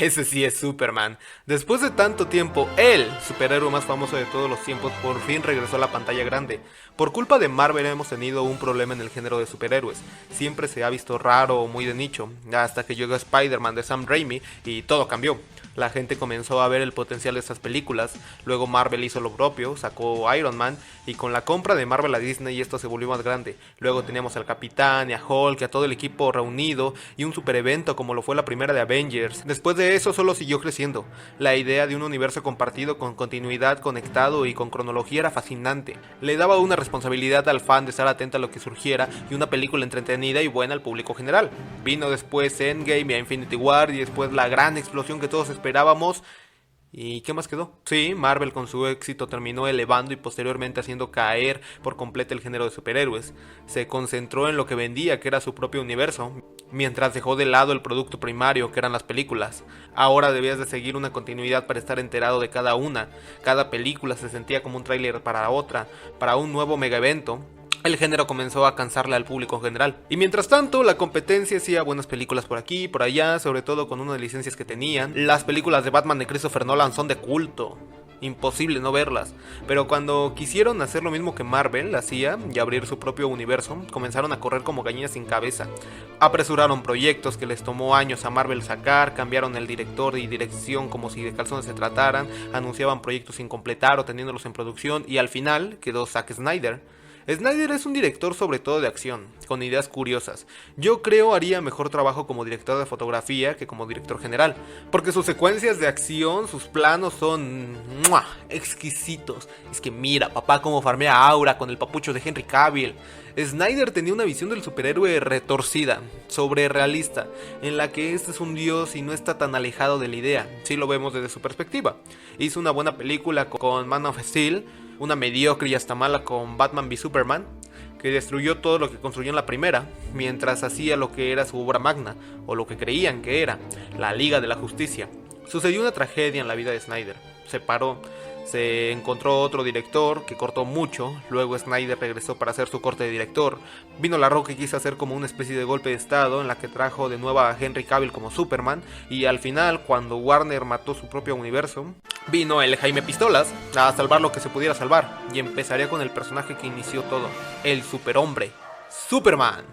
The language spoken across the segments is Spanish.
Ese sí es Superman. Después de tanto tiempo, el superhéroe más famoso de todos los tiempos por fin regresó a la pantalla grande. Por culpa de Marvel hemos tenido un problema en el género de superhéroes. Siempre se ha visto raro o muy de nicho, hasta que llegó Spider-Man de Sam Raimi y todo cambió. La gente comenzó a ver el potencial de estas películas, luego Marvel hizo lo propio, sacó Iron Man, y con la compra de Marvel a Disney esto se volvió más grande. Luego teníamos al Capitán y a Hulk y a todo el equipo reunido y un super evento como lo fue la primera de Avengers. Después de eso solo siguió creciendo. La idea de un universo compartido con continuidad, conectado y con cronología era fascinante. Le daba una responsabilidad al fan de estar atento a lo que surgiera y una película entretenida y buena al público general. Vino después Endgame y Infinity War y después la gran explosión que todos esperábamos. ¿Y qué más quedó? Sí, Marvel con su éxito terminó elevando y posteriormente haciendo caer por completo el género de superhéroes. Se concentró en lo que vendía, que era su propio universo, mientras dejó de lado el producto primario, que eran las películas. Ahora debías de seguir una continuidad para estar enterado de cada una. Cada película se sentía como un tráiler para otra, para un nuevo mega evento. El género comenzó a cansarle al público en general. Y mientras tanto, la competencia hacía buenas películas por aquí y por allá, sobre todo con una de las licencias que tenían. Las películas de Batman de Christopher Nolan son de culto. Imposible no verlas. Pero cuando quisieron hacer lo mismo que Marvel hacía y abrir su propio universo, comenzaron a correr como gallinas sin cabeza. Apresuraron proyectos que les tomó años a Marvel sacar, cambiaron el director y dirección como si de calzones se trataran, anunciaban proyectos sin completar o teniéndolos en producción y al final quedó Zack Snyder. Snyder es un director sobre todo de acción, con ideas curiosas. Yo creo haría mejor trabajo como director de fotografía que como director general, porque sus secuencias de acción, sus planos son ¡mua!, exquisitos. Es que mira, papá, cómo farmea Aura con el papucho de Henry Cavill. Snyder tenía una visión del superhéroe retorcida, sobrerealista, en la que este es un dios y no está tan alejado de la idea, si lo vemos desde su perspectiva. Hizo una buena película con Man of Steel, una mediocre y hasta mala con Batman v Superman, que destruyó todo lo que construyó en la primera, mientras hacía lo que era su obra magna, o lo que creían que era, la Liga de la Justicia. Sucedió una tragedia en la vida de Snyder, se paró, se encontró otro director que cortó mucho, luego Snyder regresó para hacer su corte de director, vino La Roca y quiso hacer como una especie de golpe de estado en la que trajo de nuevo a Henry Cavill como Superman, y al final, cuando Warner mató su propio universo, vino el Jaime Pistolas a salvar lo que se pudiera salvar, y empezaría con el personaje que inició todo, el superhombre, Superman.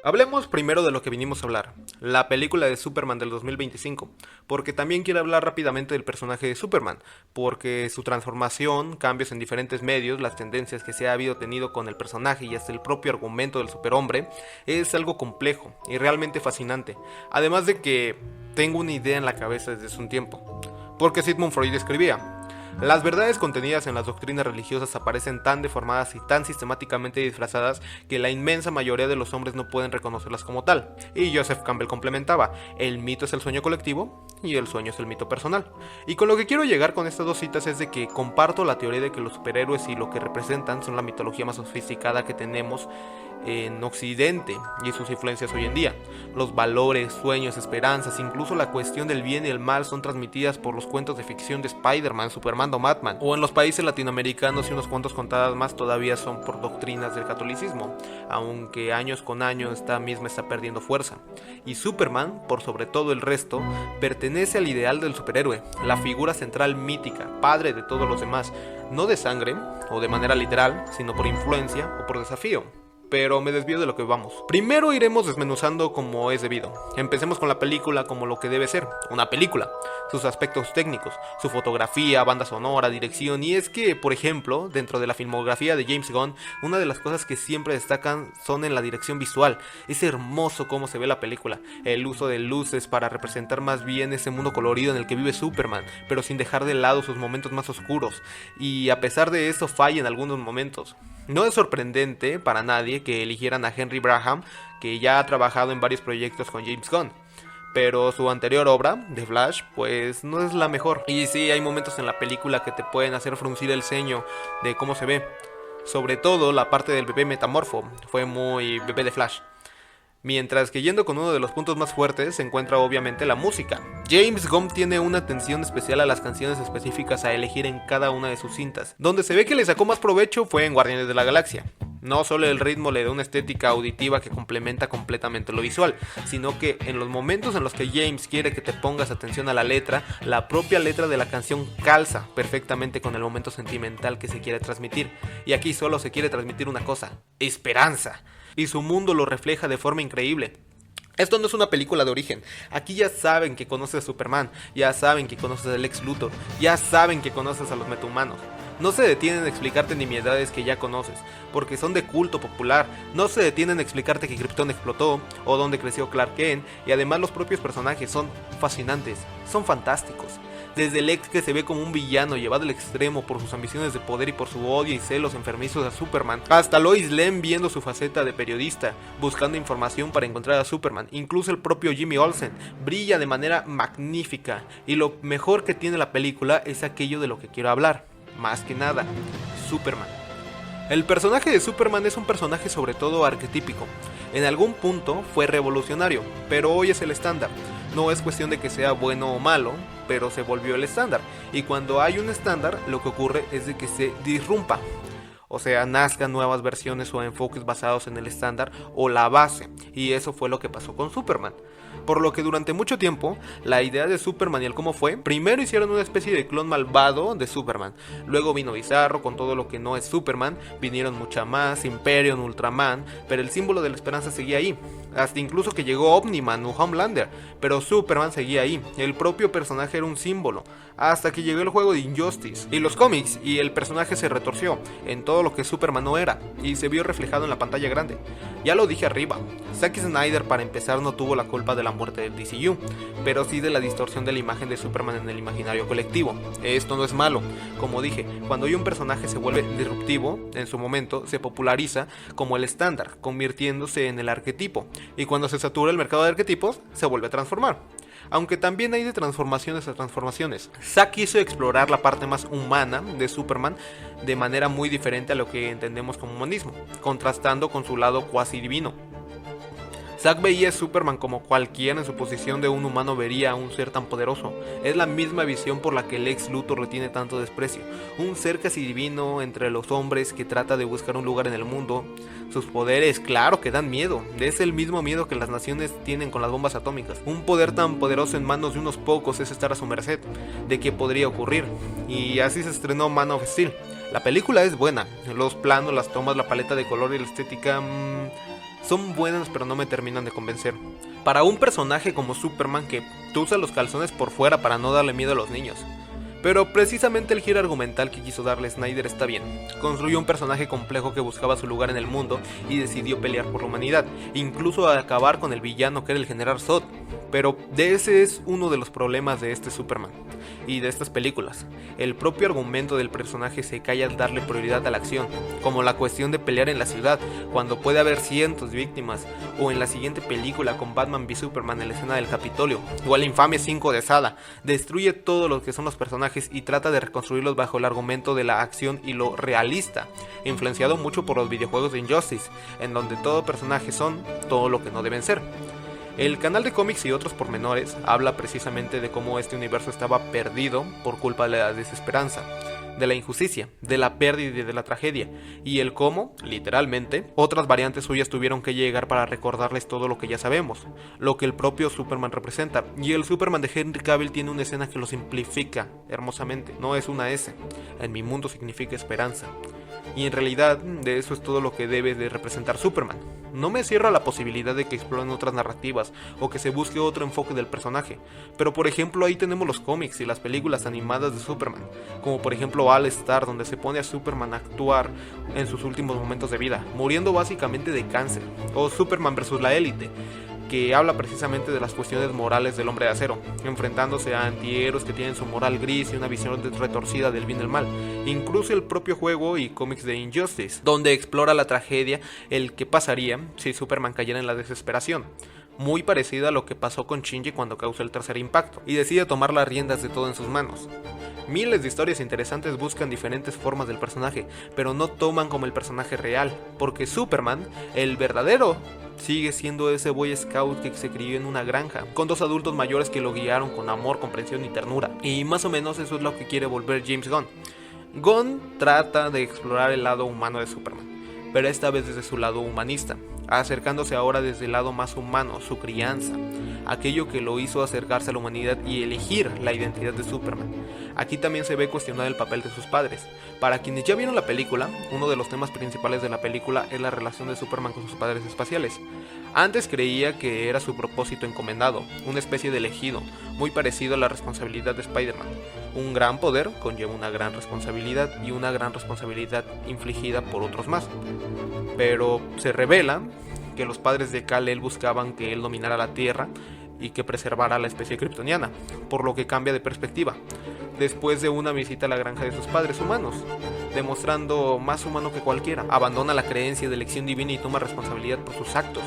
Hablemos primero de lo que vinimos a hablar, la película de Superman del 2025, porque también quiero hablar rápidamente del personaje de Superman, porque su transformación, cambios en diferentes medios, las tendencias que se ha habido tenido con el personaje y hasta el propio argumento del superhombre, es algo complejo y realmente fascinante, además de que tengo una idea en la cabeza desde hace un tiempo, porque Sigmund Freud escribía: las verdades contenidas en las doctrinas religiosas aparecen tan deformadas y tan sistemáticamente disfrazadas que la inmensa mayoría de los hombres no pueden reconocerlas como tal. Y Joseph Campbell complementaba: el mito es el sueño colectivo y el sueño es el mito personal. Y con lo que quiero llegar con estas dos citas es de que comparto la teoría de que los superhéroes y lo que representan son la mitología más sofisticada que tenemos en Occidente y sus influencias hoy en día. Los valores, sueños, esperanzas, incluso la cuestión del bien y el mal son transmitidas por los cuentos de ficción de Spider-Man, Superman o Batman, o en los países latinoamericanos y unos cuantos contadas más todavía son por doctrinas del catolicismo, aunque años con años esta misma está perdiendo fuerza. Y Superman, por sobre todo el resto, pertenece al ideal del superhéroe, la figura central mítica, padre de todos los demás, no de sangre o de manera literal, sino por influencia o por desafío. Pero me desvío de lo que vamos. Primero iremos desmenuzando como es debido. Empecemos con la película como lo que debe ser, una película. Sus aspectos técnicos, su fotografía, banda sonora, dirección. Y es que, por ejemplo, dentro de la filmografía de James Gunn, una de las cosas que siempre destacan son en la dirección visual. Es hermoso cómo se ve la película. El uso de luces para representar más bien ese mundo colorido en el que vive Superman, pero sin dejar de lado sus momentos más oscuros. Y a pesar de eso falla en algunos momentos. No es sorprendente para nadie que eligieran a Henry Braham, que ya ha trabajado en varios proyectos con James Gunn, pero su anterior obra, The Flash, pues no es la mejor. Y sí, hay momentos en la película que te pueden hacer fruncir el ceño de cómo se ve. Sobre todo la parte del bebé metamorfo, fue muy bebé de Flash. Mientras que yendo con uno de los puntos más fuertes se encuentra obviamente la música. James Gunn tiene una atención especial a las canciones específicas a elegir en cada una de sus cintas. Donde se ve que le sacó más provecho fue en Guardianes de la Galaxia. No solo el ritmo le da una estética auditiva que complementa completamente lo visual, sino que en los momentos en los que James quiere que te pongas atención a la letra, la propia letra de la canción calza perfectamente con el momento sentimental que se quiere transmitir. Y aquí solo se quiere transmitir una cosa: esperanza. Y su mundo lo refleja de forma increíble. Esto no es una película de origen. Aquí ya saben que conoces a Superman, ya saben que conoces a Lex Luthor, ya saben que conoces a los metahumanos. No se detienen a explicarte nimiedades que ya conoces, porque son de culto popular. No se detienen a explicarte que Krypton explotó, o dónde creció Clark Kent, y además los propios personajes son fascinantes, son fantásticos. Desde Lex, que se ve como un villano llevado al extremo por sus ambiciones de poder y por su odio y celos enfermizos a Superman, hasta Lois Lane viendo su faceta de periodista, buscando información para encontrar a Superman. Incluso el propio Jimmy Olsen brilla de manera magnífica, y lo mejor que tiene la película es aquello de lo que quiero hablar, más que nada: Superman. El personaje de Superman es un personaje sobre todo arquetípico. En algún punto fue revolucionario, pero hoy es el estándar. No es cuestión de que sea bueno o malo, pero se volvió el estándar. Y cuando hay un estándar, lo que ocurre es de que se disrumpa. O sea, nazcan nuevas versiones o enfoques basados en el estándar o la base. Y eso fue lo que pasó con Superman. Por lo que durante mucho tiempo, la idea de Superman y el cómo fue: primero hicieron una especie de clon malvado de Superman. Luego vino Bizarro con todo lo que no es Superman. Vinieron mucha más, Imperium, Ultraman. Pero el símbolo de la esperanza seguía ahí. Hasta incluso que llegó Omniman o Homelander. Pero Superman seguía ahí. El propio personaje era un símbolo. Hasta que llegó el juego de Injustice y los cómics, y el personaje se retorció en todo lo que Superman no era, y se vio reflejado en la pantalla grande. Ya lo dije arriba, Zack Snyder para empezar no tuvo la culpa de la muerte del DCU, pero sí de la distorsión de la imagen de Superman en el imaginario colectivo. Esto no es malo. Como dije, cuando un personaje se vuelve disruptivo, en su momento se populariza como el estándar, convirtiéndose en el arquetipo, y cuando se satura el mercado de arquetipos, se vuelve a transformar. Aunque también hay de transformaciones a transformaciones. Zack quiso explorar la parte más humana de Superman de manera muy diferente a lo que entendemos como humanismo, contrastando con su lado cuasi divino. Zack veía a Superman como cualquiera en su posición de un humano vería a un ser tan poderoso. Es la misma visión por la que Lex Luthor le tiene tanto desprecio. Un ser casi divino entre los hombres que trata de buscar un lugar en el mundo. Sus poderes, claro que dan miedo. Es el mismo miedo que las naciones tienen con las bombas atómicas. Un poder tan poderoso en manos de unos pocos es estar a su merced. ¿De qué podría ocurrir? Y así se estrenó Man of Steel. La película es buena. Los planos, las tomas, la paleta de color y la estética... son buenas, pero no me terminan de convencer. Para un personaje como Superman que usa los calzones por fuera para no darle miedo a los niños. Pero precisamente el giro argumental que quiso darle Snyder está bien. Construyó un personaje complejo que buscaba su lugar en el mundo y decidió pelear por la humanidad, incluso a acabar con el villano que era el General Zod. Pero de ese es uno de los problemas de este Superman y de estas películas. El propio argumento del personaje se cae al darle prioridad a la acción, como la cuestión de pelear en la ciudad cuando puede haber cientos de víctimas, o en la siguiente película con Batman v Superman en la escena del Capitolio, o el infame 5 de Sada. Destruye todo lo que son los personajes y trata de reconstruirlos bajo el argumento de la acción y lo realista, influenciado mucho por los videojuegos de Injustice, en donde todo personaje son todo lo que no deben ser. El canal de cómics y otros pormenores habla precisamente de cómo este universo estaba perdido por culpa de la desesperanza, de la injusticia, de la pérdida y de la tragedia, y el cómo, literalmente, otras variantes suyas tuvieron que llegar para recordarles todo lo que ya sabemos, lo que el propio Superman representa. Y el Superman de Henry Cavill tiene una escena que lo simplifica hermosamente. No es una S, en mi mundo significa esperanza. Y en realidad de eso es todo lo que debe de representar Superman. No me cierro a la posibilidad de que exploren otras narrativas o que se busque otro enfoque del personaje, pero por ejemplo ahí tenemos los cómics y las películas animadas de Superman, como por ejemplo All Star, donde se pone a Superman a actuar en sus últimos momentos de vida, muriendo básicamente de cáncer, o Superman vs. la Élite, que habla precisamente de las cuestiones morales del hombre de acero, enfrentándose a antihéroes que tienen su moral gris y una visión retorcida del bien y del mal. Incluso el propio juego y cómics de Injustice, donde explora la tragedia, el que pasaría si Superman cayera en la desesperación. Muy parecida a lo que pasó con Shinji cuando causó el tercer impacto, y decide tomar las riendas de todo en sus manos. Miles de historias interesantes buscan diferentes formas del personaje, pero no toman como el personaje real, porque Superman, el verdadero, sigue siendo ese Boy Scout que se crió en una granja, con dos adultos mayores que lo guiaron con amor, comprensión y ternura. Y más o menos eso es lo que quiere volver James Gunn. Gunn trata de explorar el lado humano de Superman, pero esta vez desde su lado humanista, acercándose ahora desde el lado más humano, su crianza, aquello que lo hizo acercarse a la humanidad y elegir la identidad de Superman. Aquí también se ve cuestionado el papel de sus padres. Para quienes ya vieron la película, uno de los temas principales de la película es la relación de Superman con sus padres espaciales. Antes creía que era su propósito encomendado, una especie de elegido, muy parecido a la responsabilidad de Spider-Man. Un gran poder conlleva una gran responsabilidad y una gran responsabilidad infligida por otros más. Pero se revela que los padres de Kal-El buscaban que él dominara la Tierra y que preservara la especie kryptoniana, por lo que cambia de perspectiva, después de una visita a la granja de sus padres humanos, demostrando más humano que cualquiera. Abandona la creencia de elección divina y toma responsabilidad por sus actos,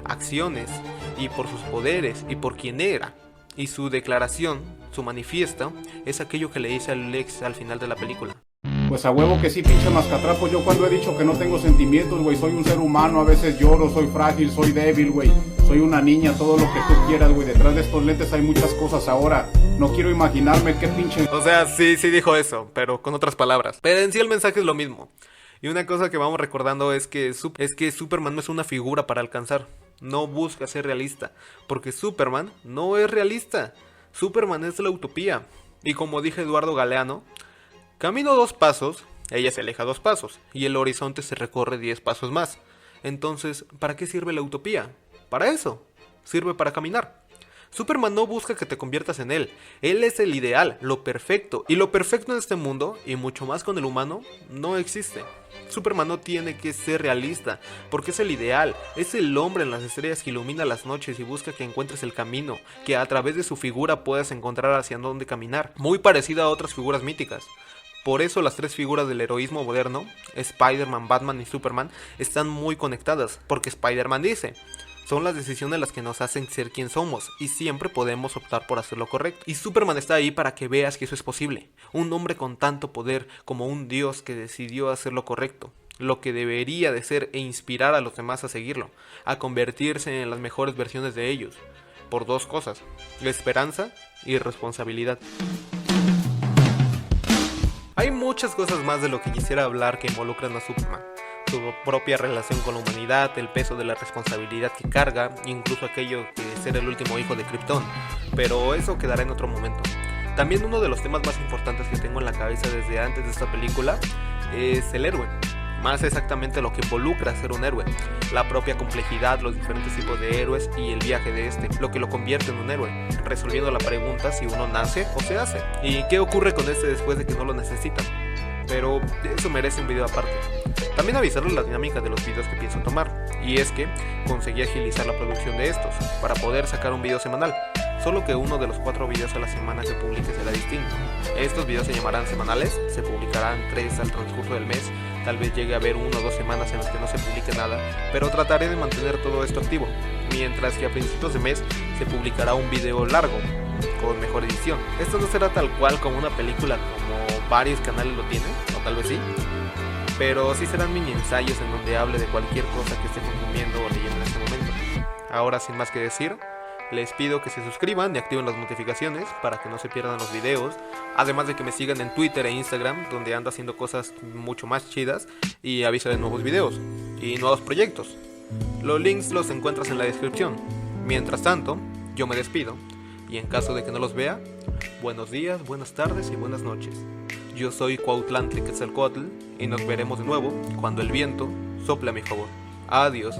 acciones, y por sus poderes, y por quién era. Y su declaración, su manifiesto, es aquello que le dice a Lex al final de la película. Pues a huevo que sí, pinche mascatrapo. Yo cuando he dicho que no tengo sentimientos, güey, soy un ser humano, a veces lloro, soy frágil, soy débil, güey. Soy una niña, todo lo que tú quieras, güey. Detrás de estos lentes hay muchas cosas ahora. No quiero imaginarme qué pinche... O sea, sí dijo eso, pero con otras palabras. Pero en sí el mensaje es lo mismo. Y una cosa que vamos recordando es que Superman no es una figura para alcanzar. No busca ser realista, porque Superman no es realista. Superman es la utopía. Y como dije Eduardo Galeano, camino 2 pasos, ella se aleja 2 pasos, y el horizonte se recorre 10 pasos más. Entonces, ¿para qué sirve la utopía? Para eso, sirve para caminar. Superman no busca que te conviertas en él. Él es el ideal, lo perfecto. Y lo perfecto en este mundo, y mucho más con el humano, no existe. Superman no tiene que ser realista, porque es el ideal. Es el hombre en las estrellas que ilumina las noches y busca que encuentres el camino, que a través de su figura puedas encontrar hacia dónde caminar. Muy parecida a otras figuras míticas. Por eso las 3 figuras del heroísmo moderno, Spider-Man, Batman y Superman, están muy conectadas, porque Spider-Man dice: son las decisiones las que nos hacen ser quien somos, y siempre podemos optar por hacer lo correcto. Y Superman está ahí para que veas que eso es posible. Un hombre con tanto poder como un dios que decidió hacer lo correcto, lo que debería de ser, e inspirar a los demás a seguirlo, a convertirse en las mejores versiones de ellos, por 2 cosas: esperanza y responsabilidad. Hay muchas cosas más de lo que quisiera hablar que involucran a Superman. Su propia relación con la humanidad, el peso de la responsabilidad que carga, incluso aquello de ser el último hijo de Krypton. Pero eso quedará en otro momento. También uno de los temas más importantes que tengo en la cabeza desde antes de esta película es el héroe. Más exactamente lo que involucra ser un héroe. La propia complejidad, los diferentes tipos de héroes y el viaje de este, lo que lo convierte en un héroe, resolviendo la pregunta si uno nace o se hace. ¿Y qué ocurre con este después de que no lo necesitan? Pero eso merece un video aparte. También avisarles la dinámica de los videos que pienso tomar, y es que conseguí agilizar la producción de estos, para poder sacar un video semanal, solo que uno de los 4 videos a la semana que publique será distinto. Estos videos se llamarán semanales, se publicarán 3 al transcurso del mes, tal vez llegue a haber 1 o 2 semanas en las que no se publique nada, pero trataré de mantener todo esto activo, mientras que a principios de mes se publicará un video largo, con mejor edición. Esto no será tal cual como una película como varios canales lo tienen, o tal vez sí, pero sí serán mini ensayos en donde hable de cualquier cosa que esté consumiendo o leyendo en este momento. Ahora, sin más que decir, les pido que se suscriban y activen las notificaciones para que no se pierdan los videos, además de que me sigan en Twitter e Instagram, donde ando haciendo cosas mucho más chidas y aviso de nuevos videos y nuevos proyectos. Los links los encuentras en la descripción. Mientras tanto, yo me despido, y en caso de que no los vea, buenos días, buenas tardes y buenas noches. Yo soy Cuauhtlantli Quetzalcóatl y nos veremos de nuevo cuando el viento sople a mi favor. Adiós.